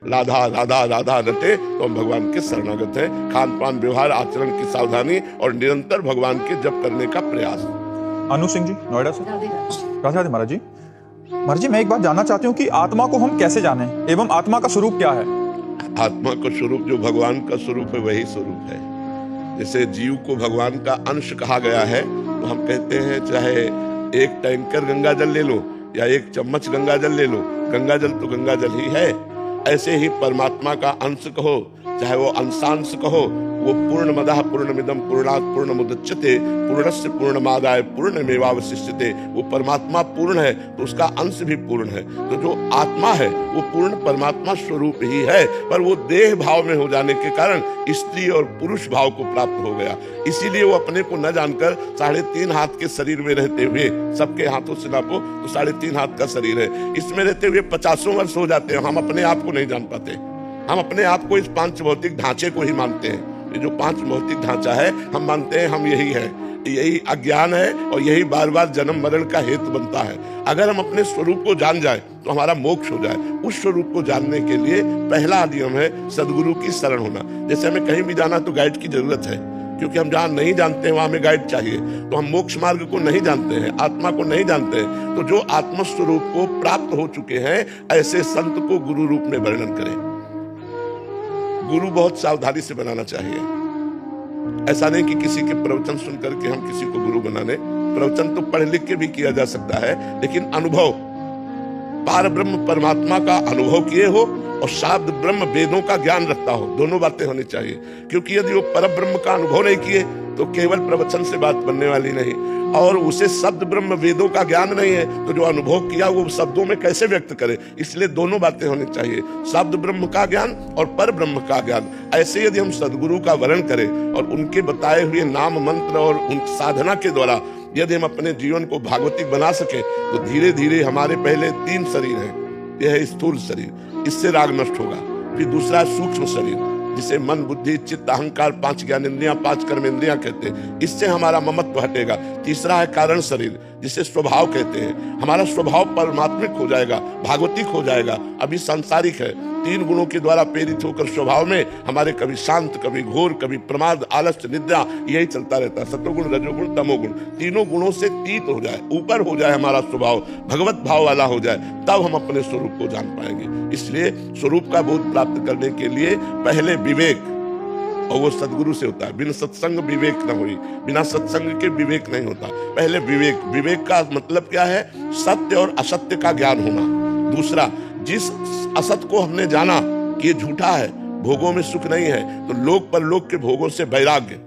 राधा राधा राधा रटे तो हम भगवान के शरणागत हैं। खान पान व्यवहार आचरण की सावधानी और निरंतर भगवान के जप करने का प्रयास। अनु सिंह जी, नोएडा से। राधे राधे महाराज जी। महाराज जी, मैं एक बात जानना चाहती हूँ कि आत्मा को हम कैसे जाने एवं आत्मा का स्वरूप क्या है? आत्मा का स्वरूप जो भगवान का स्वरूप है वही स्वरूप है। जैसे जीव को भगवान का अंश कहा गया है, तो हम कहते हैं चाहे एक टैंकर गंगा जल ले लो या एक चम्मच गंगा जल ले लो, गंगा जल तो गंगा जल ही है। ऐसे ही परमात्मा का अंश कहो चाहे वो अंशांश कहो, वो पूर्णमदः पूर्णमिदं पूर्णात् पूर्णमुदच्यते पूर्णस्य पूर्णमादाय पूर्णमेवावशिष्यते। वो परमात्मा पूर्ण है तो उसका अंश भी पूर्ण है। तो जो आत्मा है वो पूर्ण परमात्मा स्वरूप ही है, पर वो देह भाव में हो जाने के कारण स्त्री और पुरुष भाव को प्राप्त हो गया। इसीलिए वो अपने को न जानकर 3.5 हाथ के शरीर में रहते हुए, सबके हाथों से नापो तो 3.5 हाथ का शरीर है, इसमें रहते हुए 50 वर्ष हो जाते हैं। हम अपने आप को नहीं जान पाते। हम अपने आप को इस 5 भौतिक ढांचे को ही मानते हैं। ये जो 5 भौतिक ढांचा है हम मानते हैं हम यही है। यही अज्ञान है और यही बार बार जन्म मरण का हेतु बनता है। अगर हम अपने स्वरूप को जान जाए तो हमारा मोक्ष हो जाए। उस स्वरूप को जानने के लिए पहला नियम है सदगुरु की शरण होना। जैसे हमें कहीं भी जाना तो गाइड की जरूरत है, क्योंकि हम जहाँ नहीं जानते हैं वहां हमें गाइड चाहिए। तो हम मोक्ष मार्ग को नहीं जानते हैं, आत्मा को नहीं जानते हैं, तो जो आत्म स्वरूप को प्राप्त हो चुके हैं ऐसे संत को गुरु रूप में वर्णन करें। गुरु बहुत सावधानी से बनाना चाहिए। ऐसा नहीं कि किसी के प्रवचन सुन करके हम किसी को गुरु बना लें। प्रवचन तो पढ़ लिख के भी किया जा सकता है, लेकिन अनुभव, पार ब्रह्म परमात्मा का अनुभव किए हो और शाब्द ब्रह्म वेदों का ज्ञान रखता हो, दोनों बातें होनी चाहिए। क्योंकि यदि वो पर ब्रह्म का अनुभव नहीं किए तो केवल प्रवचन से बात बनने वाली नहीं, और उसे शब्द ब्रह्म वेदों का ज्ञान नहीं है तो जो अनुभव किया वो शब्दों में कैसे व्यक्त करे। इसलिए दोनों बातें होनी चाहिए, शब्द ब्रह्म का ज्ञान और पर ब्रह्म का ज्ञान। ऐसे यदि हम सदगुरु का वर्ण करें और उनके बताए हुए नाम मंत्र और उन साधना के द्वारा यदि हम अपने जीवन को भागवतिक बना सके तो धीरे धीरे हमारे पहले 3 शरीर हैं। यह है स्थूल शरीर, इससे राग नष्ट होगा। फिर दूसरा सूक्ष्म शरीर जिसे मन बुद्धि चित्त अहंकार 5 ज्ञानेंद्रियां 5 कर्मेंद्रियां कहते हैं, इससे हमारा ममत्व हटेगा। तीसरा है कारण शरीर जिसे स्वभाव कहते हैं, हमारा स्वभाव परमात्मिक हो जाएगा, भागवतिक हो जाएगा। अभी सांसारिक है, 3 गुणों के द्वारा प्रेरित होकर स्वभाव में हमारे कभी शांत कभी घोर कभी प्रमाद आलस्य निद्रा यही चलता रहता है। सतोगुण रजोगुण तमोगुण, तीनों गुणों से तीत हो जाए, ऊपर हो जाए हमारा स्वभाव, भगवत भाव वाला हो जाए, तब हम अपने स्वरूप को जान पाएंगे। इसलिए स्वरूप का बोध प्राप्त करने के लिए पहले विवेक, और वो सदगुरु से होता है। बिना सत्संग विवेक न हुई, बिना सत्संग के विवेक नहीं होता। पहले विवेक, विवेक का मतलब क्या है? सत्य और असत्य का ज्ञान होना। दूसरा, जिस असत को हमने जाना कि ये झूठा है, भोगों में सुख नहीं है, तो लोक परलोक के भोगों से वैराग्य।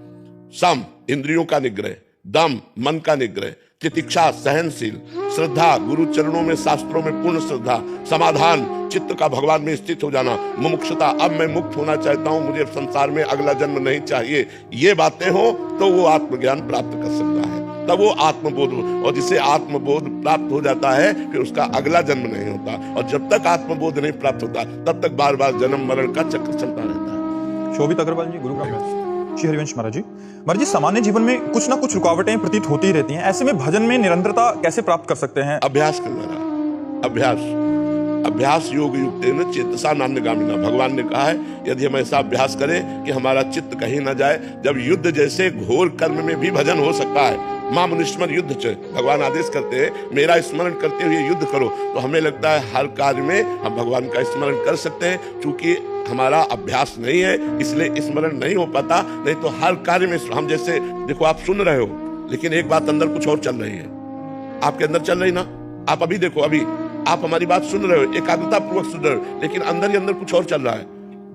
सम, इंद्रियों का निग्रह। दम, मन का निग्रह। तितिक्षा, सहनशील। श्रद्धा, गुरु चरणों में शास्त्रों में पूर्ण श्रद्धा। समाधान, चित्त का भगवान में स्थित हो जाना। मुमुक्षुता, अब मैं मुक्त होना चाहता हूं, मुझे संसार में अगला जन्म नहीं चाहिए। ये बातें हो तो वो आत्मज्ञान प्राप्त कर सकता है, तब वो आत्मबोध। और जिसे आत्मबोध प्राप्त हो जाता है फिर उसका अगला जन्म नहीं होता, और जब तक आत्मबोध नहीं प्राप्त होता तब तक बार बार जन्म मरण का चक्र चलता रहता है। शोभित अग्रवाल जी, गुरुग्राम। श्री हरिवंश महाराज जी। महाराज जी, सामान्य जीवन में कुछ ना कुछ रुकावटें प्रतीत होती ही रहती हैं, ऐसे में भजन में निरंतरता कैसे प्राप्त कर सकते हैं? अभ्यास के द्वारा। अभ्यास योग युक्तेन चेतसा नान्यगामिना। भगवान ने कहा है यदि हम ऐसा अभ्यास करें कि हमारा चित्त कहीं न जाए, जब युद्ध जैसे घोर कर्म में भी भजन हो सकता है। मां मनुष्मर युद्ध च, भगवान आदेश करते हैं मेरा स्मरण करते हुए युद्ध करो, तो हमें लगता है हर कार्य में हम भगवान का स्मरण कर सकते हैं। चूंकि हमारा अभ्यास नहीं है इसलिए स्मरण नहीं हो पाता, नहीं तो हर कार्य में हम, जैसे देखो आप सुन रहे हो लेकिन एक बात अंदर कुछ और चल रही है, आपके अंदर चल रही ना। आप अभी देखो, अभी आप हमारी बात सुन रहे हो, एकाग्रता पूर्वक सुन रहे हो, लेकिन अंदर ही अंदर कुछ और चल रहा है।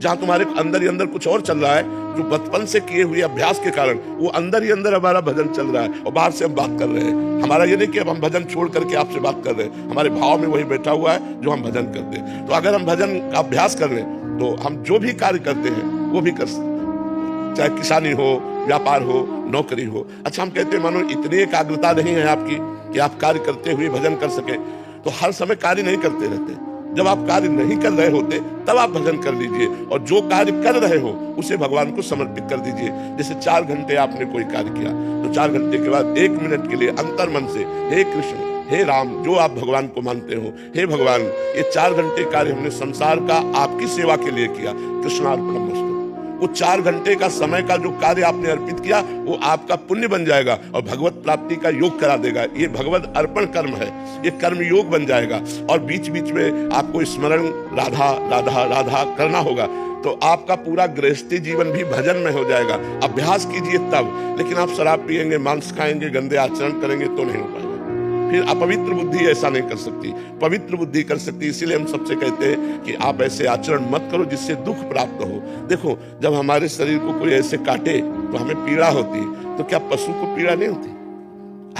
जहां तुम्हारे अंदर ही अंदर कुछ और चल रहा है, जो बचपन से किए हुए अभ्यास के कारण वो अंदर ही अंदर हमारा भजन चल रहा है, और बाहर से हम बात कर रहे हैं। हमारा ये नहीं कि अब हम भजन छोड़ करके आपसे बात कर रहे हैं, हमारे भाव में वही बैठा हुआ है जो हम भजन करते हैं। तो अगर हम भजन का अभ्यास कर लें तो हम जो भी कार्य करते हैं वो भी कर सकते हैं, चाहे किसानी हो, व्यापार हो, नौकरी हो। अच्छा, हम कहते हैं मानो इतनी एकाग्रता नहीं है आपकी कि आप कार्य करते हुए भजन कर सके, तो हर समय कार्य नहीं करते रहते। जब आप कार्य नहीं कर रहे होते तब आप भजन कर लीजिए, और जो कार्य कर रहे हो उसे भगवान को समर्पित कर दीजिए। जैसे 4 घंटे आपने कोई कार्य किया तो 4 घंटे के बाद 1 मिनट के लिए अंतर्मन से हे कृष्ण हे राम, जो आप भगवान को मानते हो, हे भगवान, ये 4 घंटे कार्य हमने संसार का आपकी सेवा के लिए किया, कृष्णार्पणमस्तु। वो 4 घंटे का समय का जो कार्य आपने अर्पित किया वो आपका पुण्य बन जाएगा और भगवत प्राप्ति का योग करा देगा। ये भगवत अर्पण कर्म है, ये कर्म योग बन जाएगा। और बीच बीच में आपको स्मरण राधा राधा राधा करना होगा, तो आपका पूरा गृहस्थी जीवन भी भजन में हो जाएगा। अभ्यास कीजिए तब, लेकिन आप शराब पिएंगे, मांस खाएंगे, गंदे आचरण करेंगे तो नहीं हो पाएगा। फिर अपवित्र बुद्धि ऐसा नहीं कर सकती, पवित्र बुद्धि कर सकती। इसीलिए हम सबसे कहते हैं कि आप ऐसे आचरण मत करो जिससे दुख प्राप्त हो। देखो, जब हमारे शरीर को कोई ऐसे काटे तो हमें पीड़ा होती, तो क्या पशु को पीड़ा नहीं होती?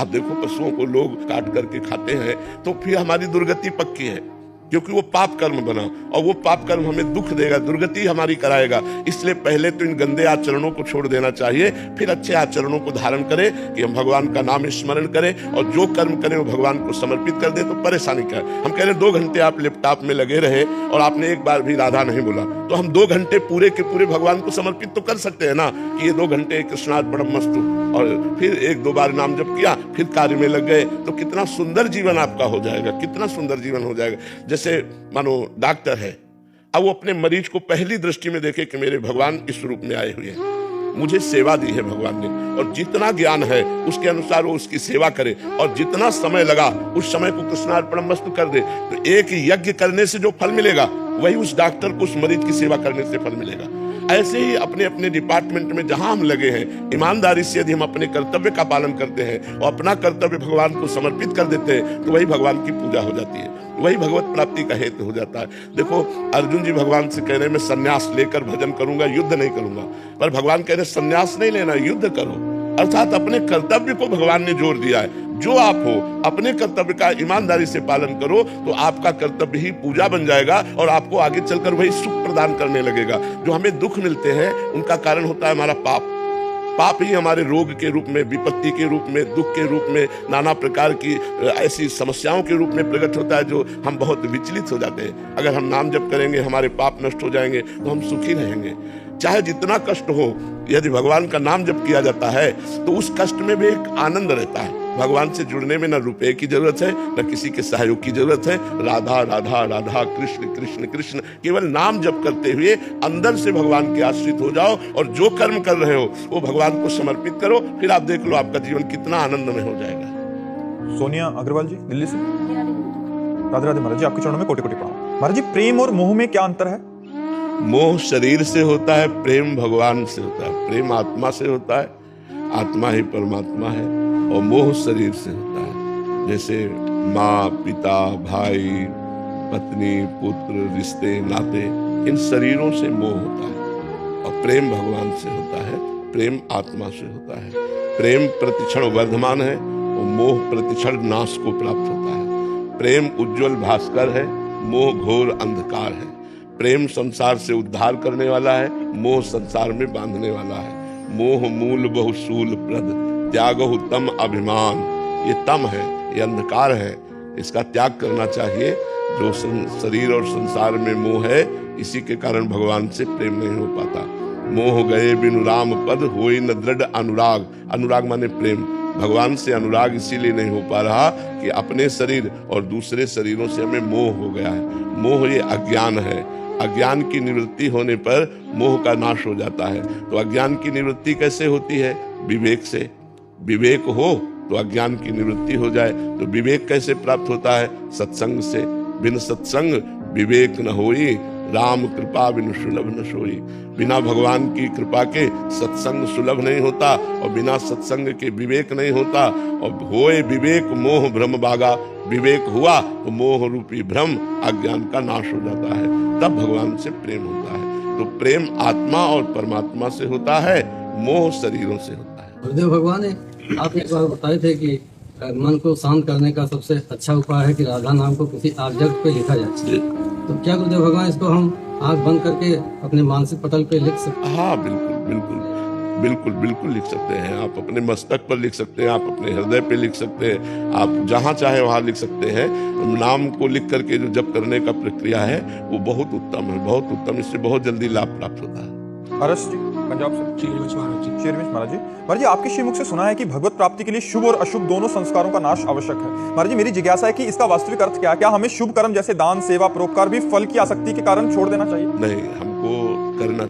आप देखो, पशुओं को लोग काट करके खाते हैं तो फिर हमारी दुर्गति पक्की है, क्योंकि वो पाप कर्म बना और वो पाप कर्म हमें दुख देगा, दुर्गति हमारी कराएगा। इसलिए पहले तो इन गंदे आचरणों को छोड़ देना चाहिए, फिर अच्छे आचरणों को धारण करें कि हम भगवान का नाम स्मरण करें और जो कर्म करें वो भगवान को समर्पित कर दें। तो परेशानी क्या है? हम कह रहे 2 घंटे आप लैपटॉप में लगे रहे और आपने एक बार भी राधा नहीं बोला, तो हम 2 घंटे पूरे के पूरे भगवान को समर्पित तो कर सकते हैं ना, कि ये 2 घंटे कृष्णार्पणमस्तु, और फिर 1-2 बार नाम जप किया, फिर कार्य में लग गए, तो कितना सुंदर जीवन आपका हो जाएगा, कितना सुंदर जीवन हो जाएगा। जैसे मानो डॉक्टर है, अब वो अपने मरीज को पहली दृष्टि में देखे कि मेरे भगवान इस रूप में आए हुए हैं, मुझे सेवा दी है भगवान ने, और जितना ज्ञान है उसके अनुसार वो उसकी सेवा करे, और जितना समय लगा उस समय को कृष्णार्पणमस्तु कर दे, तो एक यज्ञ करने से जो फल मिलेगा वही उस डॉक्टर को उस मरीज की सेवा करने से फल मिलेगा। ऐसे ही अपने अपने डिपार्टमेंट में जहां हम लगे हैं, ईमानदारी से यदि हम अपने कर्तव्य का पालन करते हैं और अपना कर्तव्य भगवान को समर्पित कर देते हैं, तो वही भगवान की पूजा हो जाती है, वही भगवत प्राप्ति का हेतु हो जाता है। देखो, अर्जुन जी भगवान से कह रहे मैं संन्यास लेकर भजन करूंगा, युद्ध नहीं करूंगा, पर भगवान कह रहे संन्यास नहीं लेना, युद्ध करो। अर्थात अपने कर्तव्य को भगवान ने जोर दिया है। जो आप हो अपने कर्तव्य का ईमानदारी से पालन करो तो आपका कर्तव्य ही पूजा बन जाएगा और आपको आगे चलकर वही सुख प्रदान करने लगेगा। जो हमें दुख मिलते हैं उनका कारण होता है हमारा पाप। पाप ही हमारे रोग के रूप में, विपत्ति के रूप में, दुख के रूप में, नाना प्रकार की ऐसी समस्याओं के रूप में प्रकट होता है, जो हम बहुत विचलित हो जाते हैं। अगर हम नाम जप करेंगे, हमारे पाप नष्ट हो जाएंगे तो हम सुखी रहेंगे। चाहे जितना कष्ट हो, यदि भगवान का नाम जप किया जाता है तो उस कष्ट में भी एक आनंद रहता है। भगवान से जुड़ने में न रुपए की जरूरत है, न किसी के सहयोग की जरूरत है। राधा राधा राधा, कृष्ण कृष्ण कृष्ण, केवल नाम जप करते हुए अंदर से भगवान के आश्रित हो जाओ और जो कर्म कर रहे हो वो भगवान को समर्पित करो। फिर आप देख लो आपका जीवन कितना आनंदमय हो जाएगा। सोनिया अग्रवाल जी, दिल्ली से। राधे राधे महाराज जी, आपके चरणों में कोटि कोटि प्रणाम। महाराज जी, प्रेम और मोह में क्या अंतर है? मोह शरीर से होता है, प्रेम भगवान से होता है। प्रेम आत्मा से होता है, आत्मा ही परमात्मा है, और मोह शरीर से होता है। जैसे माँ, पिता, भाई, पत्नी, पुत्र, रिश्ते, नाते, इन शरीरों से मोह होता है। और प्रेम भगवान से होता है, प्रेम आत्मा से होता है। प्रेम प्रतिक्षण वर्धमान है और मोह प्रतिक्षण नाश को प्राप्त होता है। प्रेम उज्जवल भास्कर है, मोह घोर अंधकार है। प्रेम संसार से उद्धार करने वाला है, मोह संसार में बांधने वाला है। मोह मूल बहु शूल प्रद, त्यागहु तम अभिमान। ये तम है, ये अंधकार है, इसका त्याग करना चाहिए। जो शरीर और संसार में मोह है, इसी के कारण भगवान से प्रेम नहीं हो पाता। मोह गए बिनु राम पद, होई न दृढ़ अनुराग। अनुराग माने प्रेम। भगवान से अनुराग इसीलिए नहीं हो पा रहा कि अपने शरीर और दूसरे शरीरों से हमें मोह हो गया है। मोह ये अज्ञान है। अज्ञान की निवृत्ति होने पर मोह का नाश हो जाता है। तो अज्ञान की निवृत्ति कैसे होती है? विवेक से। विवेक हो तो अज्ञान की निवृत्ति हो जाए। तो विवेक कैसे प्राप्त होता है? सत्संग से। बिन सत्संग विवेक न होई, राम कृपा बिन सुलभ न सोई। बिना भगवान की कृपा के सत्संग सुलभ नहीं होता और बिना सत्संग के विवेक नहीं होता। और होए विवेक मोह भ्रम बागा। विवेक हुआ तो मोह रूपी भ्रम, अज्ञान का नाश हो जाता है। तब भगवान से प्रेम होता है। तो प्रेम आत्मा और परमात्मा से होता है, मोह शरीरों से होता है। गुरुदेव भगवान ने आप एक बार बताए थे कि मन को शांत करने का सबसे अच्छा उपाय है कि राधा नाम को किसी ऑब्जेक्ट पे लिखा जाए। तो क्या गुरुदेव भगवान इसको हम आंख बंद करके अपने मानसिक पटल पे लिख सकते हैं? हाँ, बिल्कुल बिल्कुल बिल्कुल बिल्कुल लिख सकते हैं। आप अपने मस्तक पर लिख सकते हैं, आप अपने हृदय पे लिख सकते हैं, आप जहाँ चाहे वहाँ लिख सकते हैं। नाम को लिख करके जो जप करने का प्रक्रिया है वो बहुत उत्तम है, बहुत उत्तम। इससे बहुत जल्दी लाभ प्राप्त होता है। अरस जी, पंजाब से श्री हरिवंश महाराज जी। श्री हरिवंश महाराज जी, महाराज जी आपके श्रीमुख से सुना है कि भगवत प्राप्ति के लिए शुभ और अशुभ दोनों संस्कारों का नाश आवश्यक है। महाराज जी मेरी जिज्ञासा है कि इसका वास्तविक अर्थ क्या है? क्या हमें शुभ कर्म जैसे दान, सेवा, परोपकार भी फल की आसक्ति के कारण छोड़ देना चाहिए? नहीं, हमको करना